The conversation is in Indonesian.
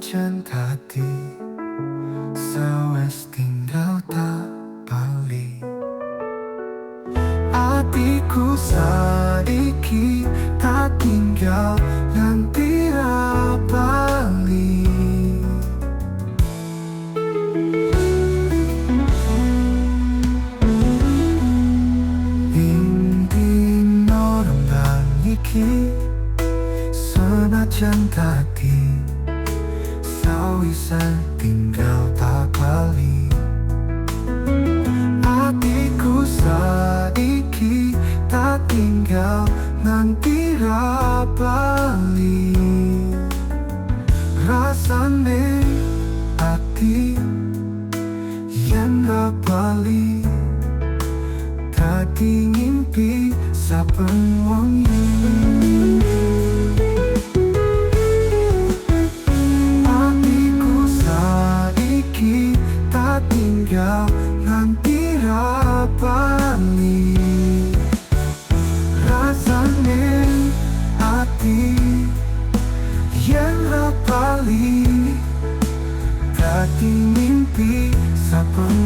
Senajan tadi sawes tinggal tak bali. Atiku saiki tak tinggal nganti ra bali. Ing dino rembang iki senajan tadi sawisan tinggal tak bali. Atiku saiki tak tinggal nganti ra bali. Rasane ati yen ra bali dadi ngimpi saben wengi. Tinggal nganti ra bali. Rasane ati yen ra bali dadi mimpi saben